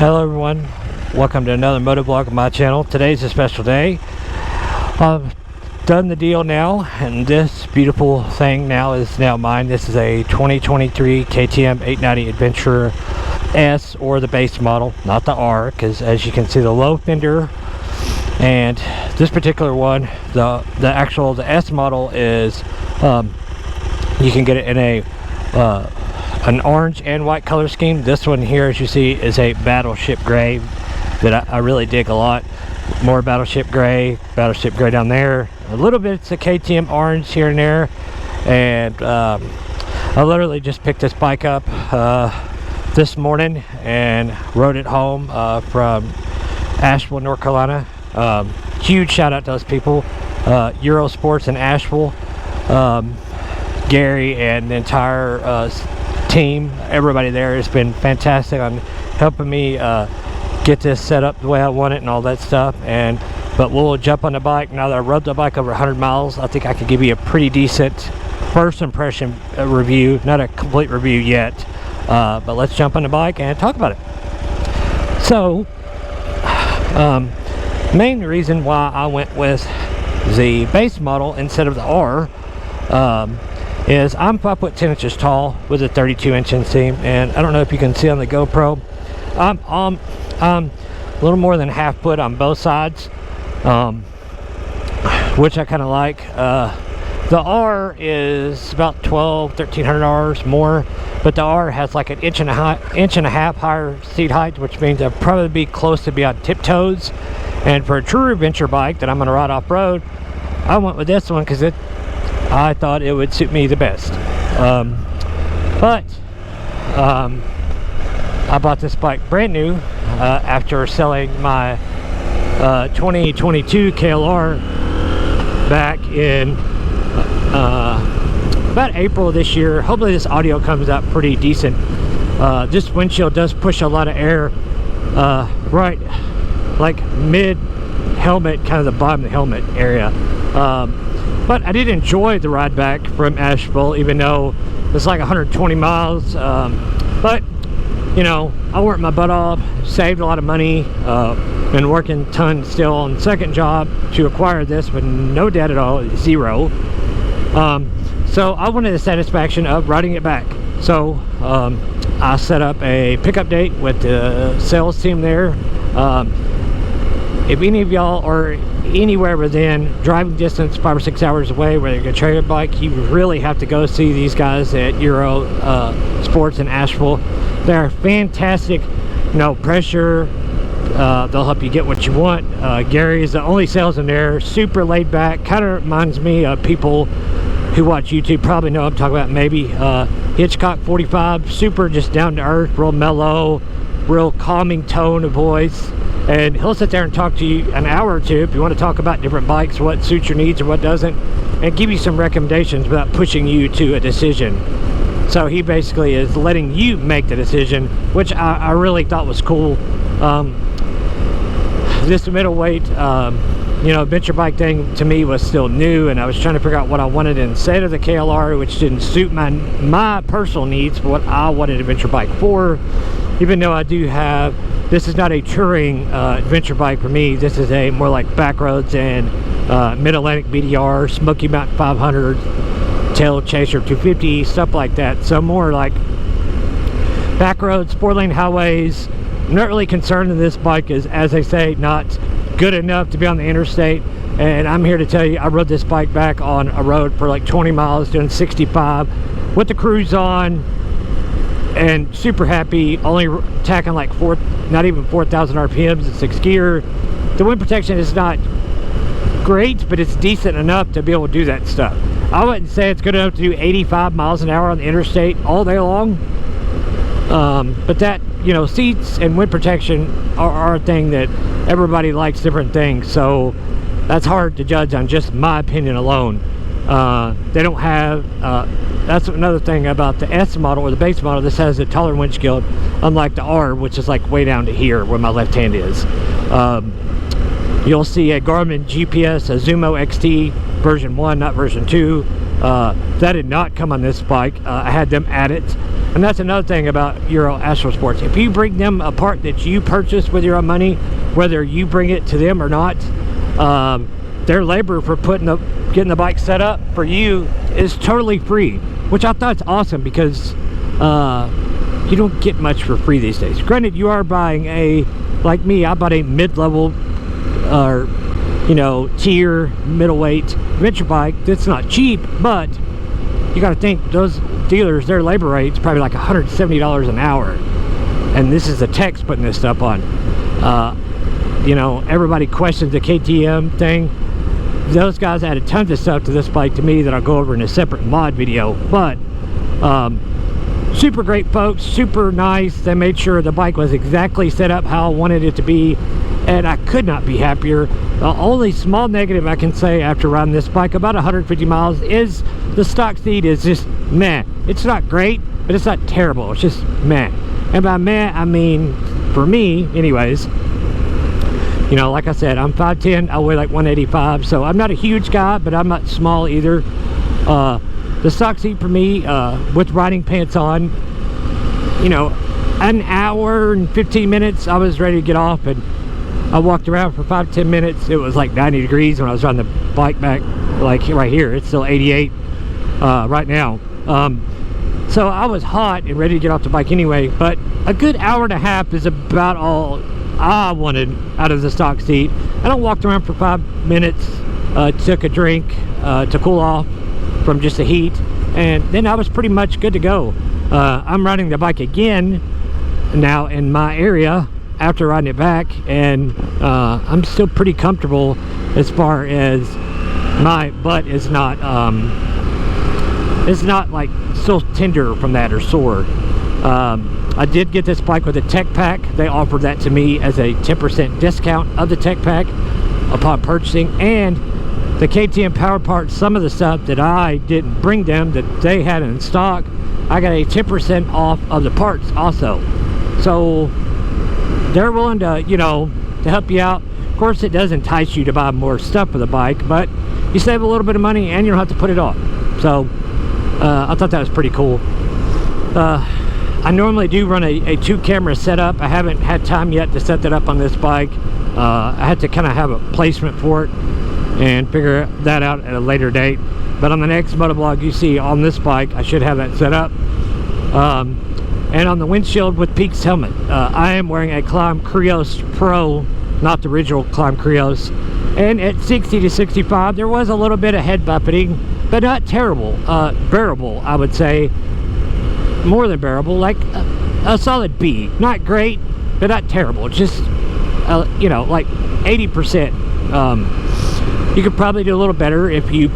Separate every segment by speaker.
Speaker 1: Hello everyone, welcome to another motovlog on my channel. Today's a special day. I've done the deal now, and this beautiful thing is now mine. This is a 2023 KTM 890 Adventurer S, or the base model, not the R, because as you can see, the low fender. And this particular one, the S model is you can get it in a an orange and white color scheme. This one here, as you see, is a battleship gray that I really dig a lot. More battleship gray down there. A little bit it's a KTM orange here and there. And I literally just picked this bike up this morning and rode it home from Asheville, North Carolina. Huge shout out to those people, Euro Sports in Asheville, Gary and the entire team. Everybody there has been fantastic on helping me get this set up the way I want it and all that stuff. But we'll jump on the bike. Now that I rode the bike over 100 miles, I think I can give you a pretty decent first impression review. Not a complete review yet, but let's jump on the bike and talk about it. So main reason why I went with the base model instead of the R is I'm 5'10" inches tall with a 32-inch inseam, and I don't know if you can see on the GoPro, I'm a little more than half foot on both sides, which I kind of like. The R is about 1,300 Rs more, but the R has like an inch and a half higher seat height, which means I'll probably be close to be on tiptoes. And for a true adventure bike that I'm going to ride off-road, I went with this one because I thought it would suit me the best. I bought this bike brand new after selling my 2022 KLR back in about April of this year. Hopefully this audio comes out pretty decent. This windshield does push a lot of air right like mid helmet, kind of the bottom of the helmet area. But I did enjoy the ride back from Asheville, even though it's like 120 miles. But you know, I worked my butt off, saved a lot of money, been working tons still on the second job to acquire this with no debt at all, zero. So I wanted the satisfaction of riding it back. So I set up a pickup date with the sales team there. If any of y'all are anywhere within driving distance 5 or 6 hours away where you're gonna trade a bike, you really have to go see these guys at Euro Sports in Asheville. They're fantastic, no pressure. They'll help you get what you want. Gary is the only salesman there, super laid back, kind of reminds me of people who watch YouTube probably know I'm talking about. Maybe Hitchcock 45, super just down to earth, real mellow, real calming tone of voice. And he'll sit there and talk to you an hour or two if you want to talk about different bikes, what suits your needs or what doesn't, and give you some recommendations without pushing you to a decision. So he basically is letting you make the decision, which I really thought was cool. This middleweight you know, adventure bike thing to me was still new, and I was trying to figure out what I wanted instead of the KLR, which didn't suit my personal needs for what I wanted an adventure bike for. Even though I do have, this is not a touring adventure bike for me. This is a more like backroads and Mid-Atlantic BDR, Smoky Mountain 500, Tail Chaser 250, stuff like that. So more like backroads, 4-lane highways. I'm not really concerned that this bike is, as they say, not good enough to be on the interstate. And I'm here to tell you, I rode this bike back on a road for like 20 miles doing 65 with the cruise on, and super happy, only tacking like not even 4,000 RPMs in 6th gear. The wind protection is not great, but it's decent enough to be able to do that stuff. I wouldn't say it's good enough to do 85 miles an hour on the interstate all day long, but that, you know, seats and wind protection are a thing that everybody likes different things, so that's hard to judge on just my opinion alone. They don't have that's another thing about the S model or the base model. This has a taller windshield, unlike the R, which is like way down to here where my left hand is. You'll see a Garmin GPS, a Zumo XT version 1, not version 2. That did not come on this bike. I had them add it. And that's another thing about Euro Astro Sports. If you bring them a part that you purchased with your own money, whether you bring it to them or not, their labor for getting the bike set up for you is totally free, which I thought is awesome, because you don't get much for free these days. Granted, you are buying like me, I bought a mid-level or tier middleweight adventure bike that's not cheap, but you got to think those dealers, their labor rate's probably like $170 an hour, and this is the techs putting this stuff on. Everybody questions the KTM thing. Those guys added tons of stuff to this bike to me that I'll go over in a separate mod video, but super great folks, super nice. They made sure the bike was exactly set up how I wanted it to be, and I could not be happier. The only small negative I can say after riding this bike about 150 miles is the stock seat is just meh. It's not great, but it's not terrible. It's just meh. And by meh, I mean, for me anyways, like I said, I'm 5'10", I weigh like 185, so I'm not a huge guy, but I'm not small either. The stock seat for me, with riding pants on, an hour and 15 minutes, I was ready to get off, and I walked around for 5-10 minutes. It was like 90 degrees when I was riding the bike back, like right here. It's still 88 right now. So I was hot and ready to get off the bike anyway, but a good hour and a half is about all I wanted out of the stock seat. And I walked around for 5 minutes, took a drink to cool off from just the heat, and then I was pretty much good to go. I'm riding the bike again now in my area after riding it back, and I'm still pretty comfortable as far as my butt is not it's not like still tender from that or sore. I did get this bike with a tech pack. They offered that to me as a 10% discount of the tech pack upon purchasing, and the KTM Power Parts, some of the stuff that I didn't bring them that they had in stock, I got a 10% off of the parts also. So they're willing to, to help you out. Of course, it does entice you to buy more stuff for the bike, but you save a little bit of money and you don't have to put it on. So I thought that was pretty cool. I normally do run a 2-camera setup. I haven't had time yet to set that up on this bike. I had to kind of have a placement for it and figure that out at a later date. But on the next motovlog you see on this bike, I should have that set up. And on the windshield with Peaks helmet, I am wearing a Klim Krios Pro, not the original Klim Krios. And at 60 to 65, there was a little bit of head buffeting, but not terrible. Bearable, I would say. More than bearable, like a solid B. Not great, but not terrible. Just, like 80%. You could probably do a little better if you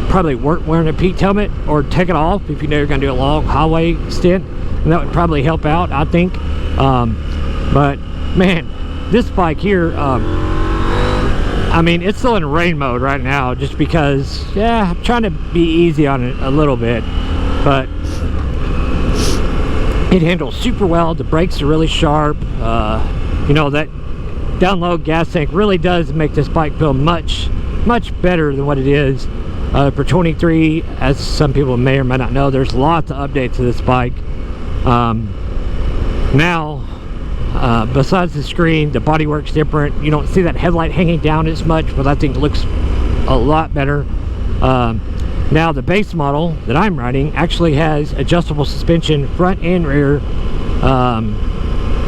Speaker 1: probably weren't wearing a Peaks helmet, or take it off if you know you're going to do a long highway stint. And that would probably help out, I think. But man, this bike here, I mean, it's still in rain mode right now, just because, yeah, I'm trying to be easy on it a little bit, but it handles super well. The brakes are really sharp. That down low gas tank really does make this bike feel much better than what it is. For 23, as some people may or may not know, there's lots of updates to this bike. Now, besides the screen, the bodywork's different. You don't see that headlight hanging down as much, but I think it looks a lot better. Now the base model that I'm riding actually has adjustable suspension front and rear.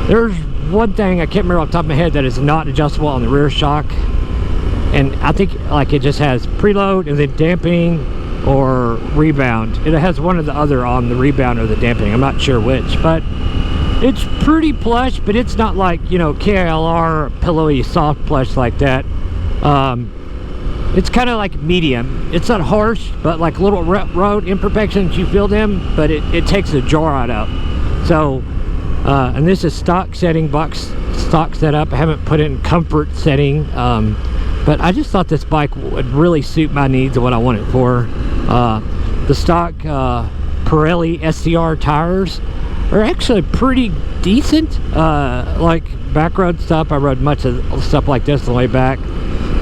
Speaker 1: There's one thing I can't remember off the top of my head that is not adjustable on the rear shock, and I think like it just has preload and then damping or rebound. It has one or the other on the rebound or the damping. I'm not sure which, but it's pretty plush, but it's not like, KLR pillowy soft plush like that. It's kind of like medium. It's not harsh, but like little road imperfections, you feel them, but it takes the jar out. So, and this is stock setting, box stock setup. I havenent put it in comfort setting, but I just thought this bike would really suit my needs and what I want it for. The stock Pirelli SCR tires are actually pretty decent. Like back road stuff, I rode much of stuff like this on the way back,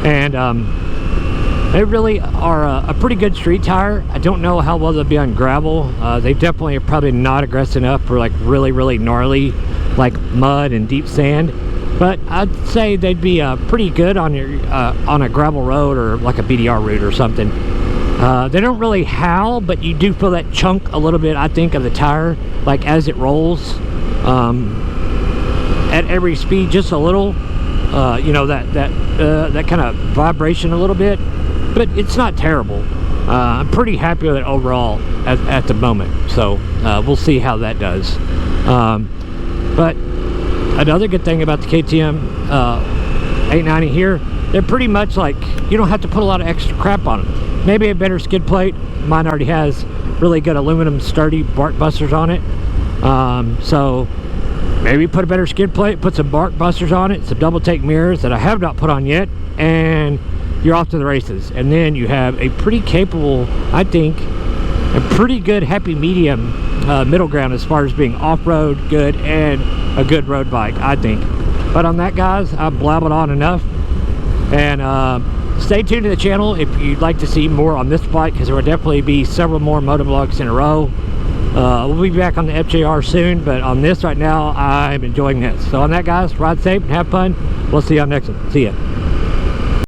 Speaker 1: and They really are a pretty good street tire. I don't know how well they'll be on gravel. They definitely are probably not aggressive enough for like really gnarly, like mud and deep sand. But I'd say they'd be pretty good on your on a gravel road or like a BDR route or something. They don't really howl, but you do feel that chunk a little bit, I think, of the tire, like as it rolls at every speed, just a little. You know, that kind of vibration a little bit, but it's not terrible. I'm pretty happy with it overall at the moment. So we'll see how that does. But another good thing about the KTM 890 here, they're pretty much like, you don't have to put a lot of extra crap on them. Maybe a better skid plate. Mine already has really good aluminum sturdy bark busters on it. So maybe put a better skid plate, put some bark busters on it, some double take mirrors that I have not put on yet, and you're off to the races. And then you have a pretty capable, I think, a pretty good happy medium middle ground as far as being off-road good and a good road bike, I think. But on that, guys, I've blabbered on enough. And stay tuned to the channel if you'd like to see more on this bike, because there will definitely be several more motovlogs in a row. We'll be back on the FJR soon, but on this right now, I'm enjoying this. So on that, guys, ride safe and have fun. We'll see you on next one. See ya.